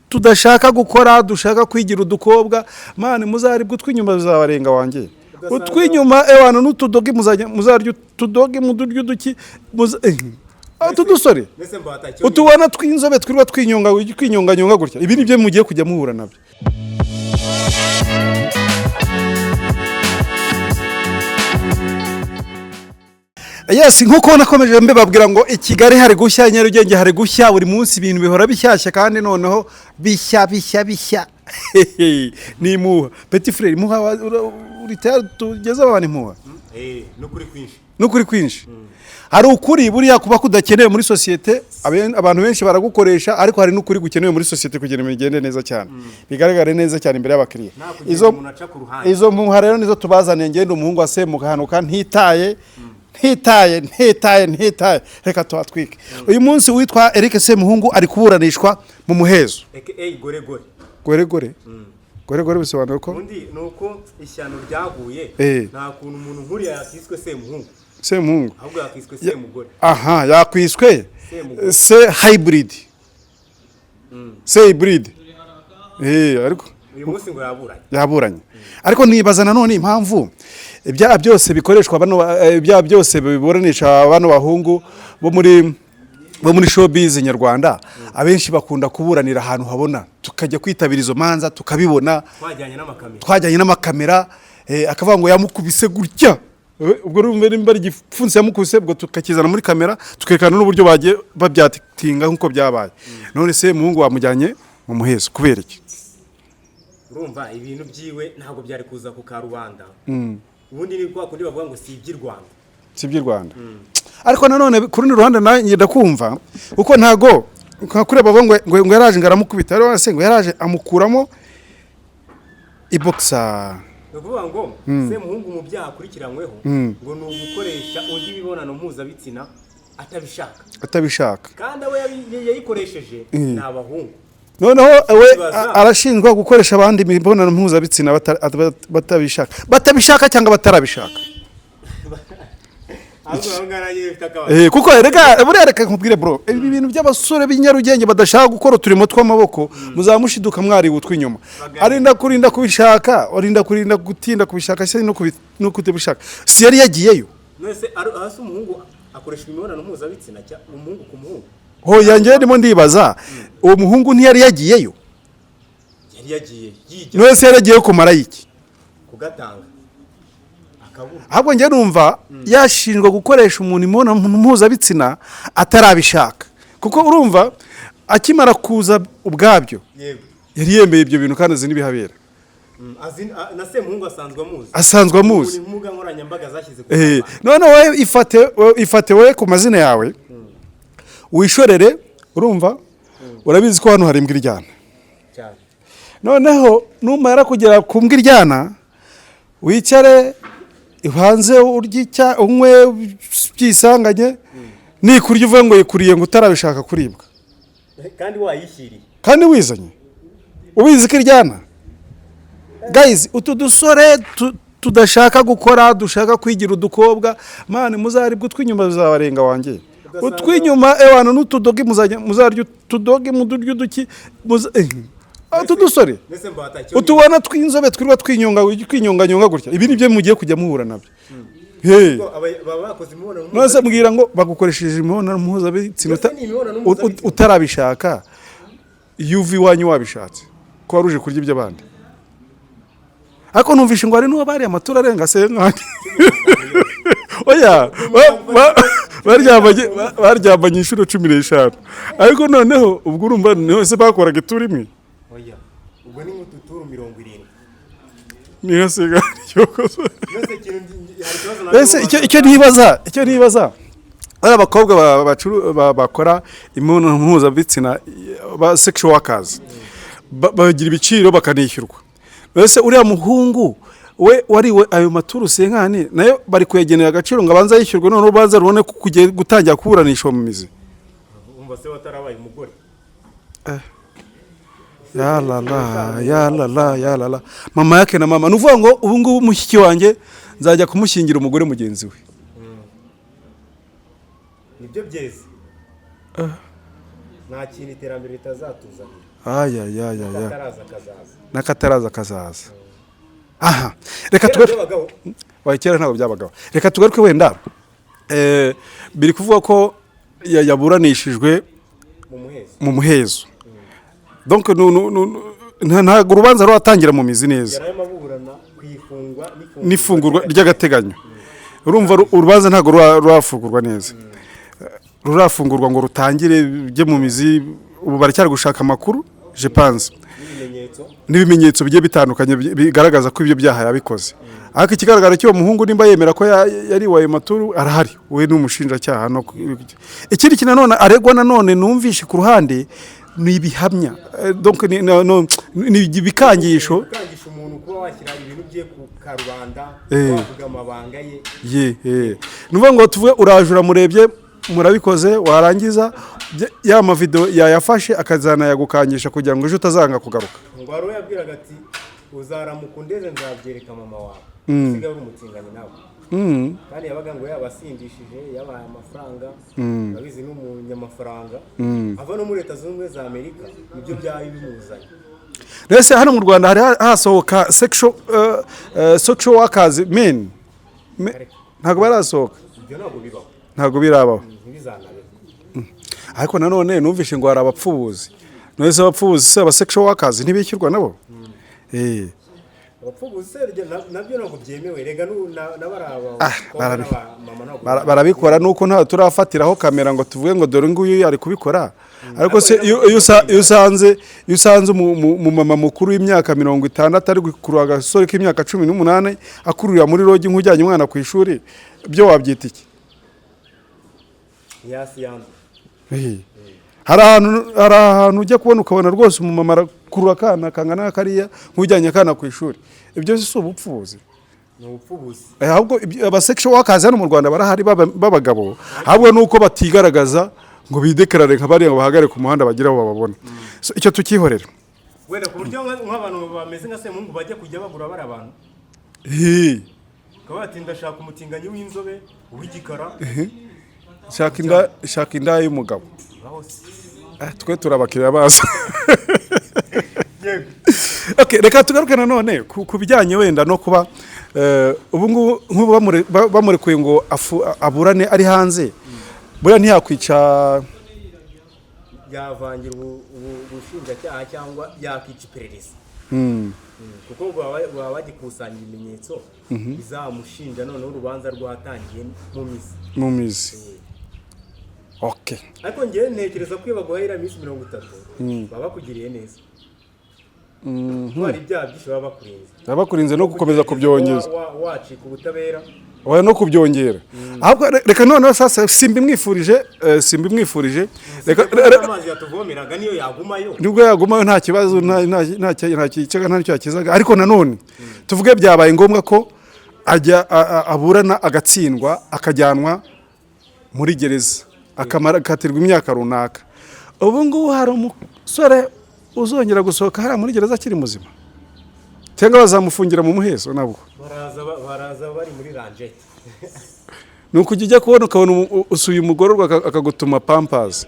tudashaka gukora dushaka kwigira udukobwa mane muzaribwa utwinyuma bizabarenga wanjye utwinyuma ewana n'utudogi muzarya utudogi muduryo duki tudusore utubona twinzobe twirwa twinyonga gutya ibi nibyo mugiye kujya muhura nabyo. Yes, nkuko nakomeje mbebabwira ngo i Kigali hari gushya, Nyarugenge hari gushya, buri munsi ibintu bihora bishyashya kandi noneho bishya ni muha petit frère muha uri tugeze abantu muha nukuri kwinshi hari ukuri buriya kuba kudakenewe muri societe abantu benshi baragukoresha ariko hari n'ukuri gukenewe muri societe kugira imigende neza cyane bigaragare neza cyane imbere y'abakiriya. Izo muha rero nizo tubazaniye ngende umuhungu asemukahanuka ntitaye reka twatwike. Uyu munsi witwa Eric Semuhungu ari kuburanishwa mu muhezo gore bisobanura ko undi nuko ishyano ryaguye nta kuntu umuntu nkuriya yakiswe Semuhungu ahubwo yakiswe Semugore. Aha yakwiswe se hybrid ariko uyu munsi ngo yaburanye ariko nibaza nanone impamvu ibyaha byose bikoreshwa ibyaha byose biburanisha bano bahungu bo muri showbiz nyarwanda abenshi bakunda kuburanira ahantu habona tukajya kwitabira izo manza tukabibona twajyanye n'amakamera akavuga ngo yamukubise gutya ubwo rumbe igifunsi yamukubise ubwo tukakizana muri kamera tukerekana n'uburyo bagiye babyatinga nkuko byabaye. None se muhungu wamujyanye mu muhezo kubera iki? Urumva ibintu byiwe ntago byari kuza ku karubanda ubundi ni kwa kundi bavuga ngo si iby'i Rwanda ariko nanone kuri ni Rwanda nanjye ndakumva uko ntago kureba ngo yaraje ngaramukubita rero se ngo yaraje amukuramo iboxa no kuvuga ngo Semuhungu mu byaha akurikiranyweho ngo ni ugukoresha undi mibonano mpuzabitsina atabishaka kandi abo yayikoresheje n'abahungu noneho we arashinjwa gukoresha abandi imibonano mpuzabitsina batabishaka cyangwa batarabishaka. Kuko reka nkubwire bro ibi bintu by'abasore b'inyarugenge badashaka gukora uturimo tw'amaboko muzamushiduka mwari utwinyuma kurinda kubishaka kurinda gutinda kubishaka se no kutabishaka si yari yagiyeyo nese arasa umuhungu akoresha imibonano mpuzabitsina cya umuhungu ku muhungu hoya njye ndimo ndibaza uwo muhungu ntiyari yagiyeyo nese yaragiye kumara iki kugatanga ahubwo njye numva yashinjwa gukoresha umuntu imibonano mpuzabitsina atarabishaka kuko urumva akimara kuza ubwabyo yari yemeye ibyo bintu kandi azi n'ibihabera na Semuhungu asanzwe amuzi none wowe ifate wowe ku mazina yawe wishorere urumva urabizi ko hano hari imbwa iryana noneho numara kugera ku mbwa iryana wicare hanze urya unywe byisanganye nikurya uvuga ngo yikuriye ngo utarabishaka kuribwa kandi wayishyiriye kandi wizanye ubizi ko iryana. Guys utu dusore tudashaka gukora dushaka kwigira udukobwa mane muzaribwa utwinyuma bizabarenga wanjye utwinyuma ewana n'utudogi muzarya utudogi muduryo duki tudusore utubona twinzobe twirwa twinyonga gutya ibi nibyo mugiye kujya muhura nabyo. Nose mbwira ngo bagukoresheje imibonano mpuzabitsina utarabishaka yuvi wanyu wabishatse ko waruje kurya iby'abandi ariko numvishe ngo ari n'uwo bari amatura arenga se nkandi oya baryamanye inshuro 15 ariko noneho ubwo urumva nose bakoraga ituri imwe oya ubwo ni nk'ututuru 70 niyo siga cyokozo icyo ntibaza ari abakobwa bakora imibonano mpuzabitsina ba sexual workers bagira ibiciro bakanishyurwa. Ese uriya muhungu we wariwe ayo maturu senkani nayo bari kuyegenera agaciro ngo abanza yishyurwe none ubanza rubone kugiye gutangira kuburanisha mu mizi umva se watarabaye umugore ya la mama yake na mama nuvuga ngo ubu ngubu mushyiki wanjye nzajya kumushingira umugore mugenzi we nibyo byeze nta kintu iterambere ritazatuzanira aya ya ya ya ataraza akazaza nakataraza kazaza. Aha, reka tugaruke kera ntabwo byabagaho. Reka tugaruke wenda biri kuvuga ko yaburanishijwe mu muhezo. Donc ntabwo urubanza ruratangira mu mizi neza, n'ifungurwa ry'agateganyo. Urumva urubanza ntabwo rurafungurwa neza, rurafungurwa ngo rutangire bye mu mizi. Ubu baracyari gushaka amakuru je pense n'ibimenyetso bigiye bitandukanye bigaragaza ko ibyo byaha yabikoze. Ariko ikigaragara cyo muhungu nimba yemera ko yari waye maturu arahari, we n'umushinjacyaha. No ikindi kintu none aregwa nanone numvishe ku ruhande ni ibihamya, donc ni bikangisho umuntu kuba washyira ibintu bye ku karubanda wavuga amabanga ye. Nuvuga ngo tuvuge urajura murebye murabikoze, warangiza ya mavideo yayafashe akazana yagukangisha kugira ngo ejo utazanga kugaruka. Ngo wari yabwiraga ati uzaramuka undeze nzabyereka mama wawe usigaye uri umutinganye nawe. Kandi yabaga ngo yabasindishije yabaye amafaranga, babizi n'umunyamafaranga ava no muri Leta Zunze Ubumwe za Amerika, nibyo byayi bimuzanye. Rese hano mu Rwanda hari hasohoka sexual workers men, ntabwo barasohoka, ibyo ntabwo bibaho, ntabwo birabaho. Ariko nanone numvishe ngo hari abapfubuzi. None abapfubuzi se aba sexual workers ntibishyurwa nabo? Abapfubuzi nabyo ntabwo byemewe, rega barabikora nuko nta turafatiraho kamera ngo tuvuge ngo dore nguyu ari kubikora. Ariko se iyo usanze mu mama mukuru w'imyaka 60 ari gukurura agasore k'imyaka 18 akururira muri rogi nk'ujyanye umwana ku ishuri, byo wabyita iki? Hari ahantu ujya kubona ukabona rwose umumama arakurura akana kangana kariya nk'ujyanye akana ku ishuri. Ibyo si ubupfubuzi? Ni ubupfubuzi. Ahubwo aba sexual workers hano mu Rwanda barahari babagabo, ahubwo nuko batigaragaza ngo bidekarare nk'abari bahagare ku muhanda bagira abo babona. So icyo tukihorera. Wenda ku buryo nk'abantu bameze nka Semungu bajya kujya bagura bari abantu. Kabati ndashaka umutinganyi w'inzobe w'igikara. Shaka inda y'umugabo. Twe turabakiriya baza. Okay, reka tugaruke nanone ku bijyanye wenda no kuba ubu nk'ubu bamurekuye ngo aburane ari hanze, buriya ntiyakwica, yavangira ubushinjacyaha cyangwa yakica iperereza. Kuko baba bagikusanya ibimenyetso bizamushinja, noneho urubanza rwatangiye mu mizi. Okay. Ariko njye ntekereza ko iyo baguhera iminsi 30 baba bakugiriye neza. Hari ibyaha byinshi baba bakurinze no gukomeza kubyongeza. Wacika ubutabera. Oya no kubyongera. Ahubwo reka none sasa simbimwifurije. Reka amazi yatuvomeraga niyo yagumayo. Nibwo yagumayo nta kibazo, nta kicaga nta cyo yakizaga. Ariko nanone tuvuge byabaye ngombwa ko ajya aburana agatsindwa akajyanwa muri gereza akamara katirwa imyaka runaka. Ubu ngubu hari umusore uzongera gusohoka hari muri gereza akiri muzima, cyangwa bazamufungira mu muhezo nabwo baraza bari muri ranjete. Nuko ujya kubona ukabona usuye umugororwa akagutuma pampers.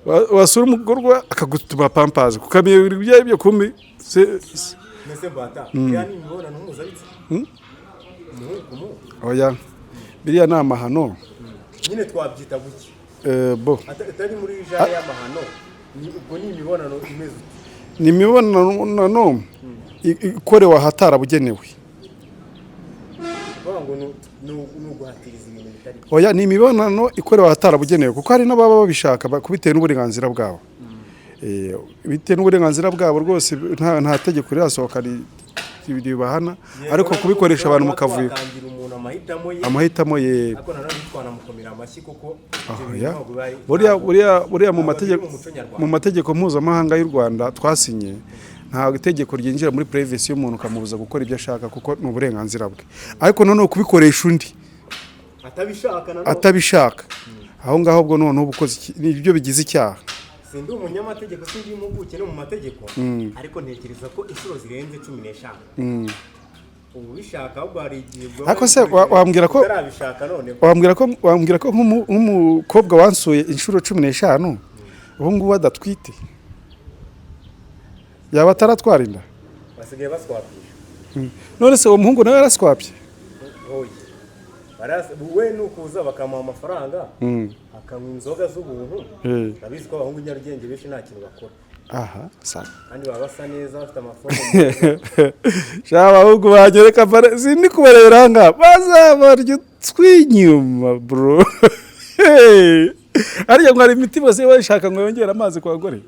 Wasura umugororwa akagutuma pampers kukamenya ibyo kumbi mese bata yani imibonano mpuzabitsina. Oya biriya ni amahano nyine twabyita guki bo atari muri jari y'amahano. Ubwo ni imibonano imeze, ni imibonano ikorewe ahatarabugenewe. Oya ni imibonano ikorewe ahatarabugenewe kuko hari n'ababa babishaka kubitewe n'uburenganzira bwabo. Bitewe n'uburenganzira bwabo rwose nta tegeko rirasohoka ribahana, ariko kubikoresha abantu mukavuyo amahitamo ye. Buriya mu mategeko mpuzamahanga y'u Rwanda twasinye, nta itegeko ryinjira muri privacy y'umuntu ukamubuza gukora ibyo ashaka kuko ni uburenganzira bwe. Ariko noneho kubikoresha undi atabishaka, aho ngaho ubwo noneho ubukoze ibyo bigize icyaha. Sindi umunyamategeko, sindi impuguke no mu mategeko, ariko ntekereza ko inshuro zirenze 15 ubu bishaka ahubwo hari igihe bwo. Ariko se wambwira ko nk'umukobwa wansuye inshuro 15 ubu ngubu adatwite. yaba ataratwara inda basigaye baswapisha. none se uwo muhungu nawe yaraswapye oye we nukuza bakamuha amafaranga akanywa inzoga z'ubuntu. Urabizi ko abahungu Nyarugenge benshi nta kintu bakora. aha sa kandi baba basa neza bafite amafaranga. shaba ahubwo banyereka sindi kubarera nga bazabarya twinyuma bro. Ariya ngo hari imiti bose bashaka ngo yongera amazi kwa gore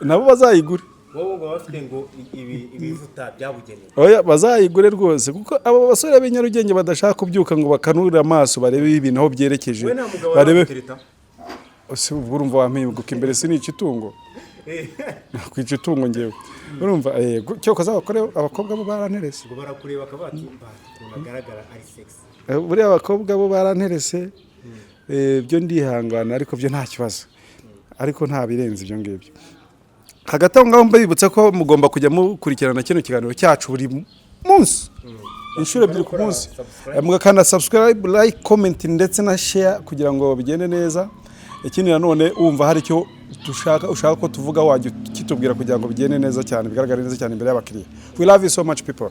nabo bazayigure. Wowe ngo bafite ngo ibivuta byabugenewe. Oya bazayigure rwose kuko abo basore b'Inyarugenge badashaka kubyuka ngo bakanurire amaso barebe ibintu aho byerekeje. We nta mugabo wamutereta. Ose ubwo urumva wampinguka imbere sinica itungo. Nakwica itungo ngewe. Urumva cyo kaza abakobwa bo baranterese. Ngo barakureba kabati bagaragara ari sexy. Buri abakobwa bo baranterese. Byo ndihangana ariko byo nta kibazo. Ariko nta birenze ibyo ngibyo. Hagati aho ngaho mbibutsa ko mugomba kujya mukurikirana kino kiganiro cyacu buri munsi inshuro ebyiri ku munsi mugakanda subscribe like comment ndetse na share kugira ngo bigende neza. Ikindi nanone umva hari cyo ushaka ko tuvuga wajya kitubwira kugira ngo bigende neza cyane bigaragare neza cyane imbere y'abakiriya. We love you so much people.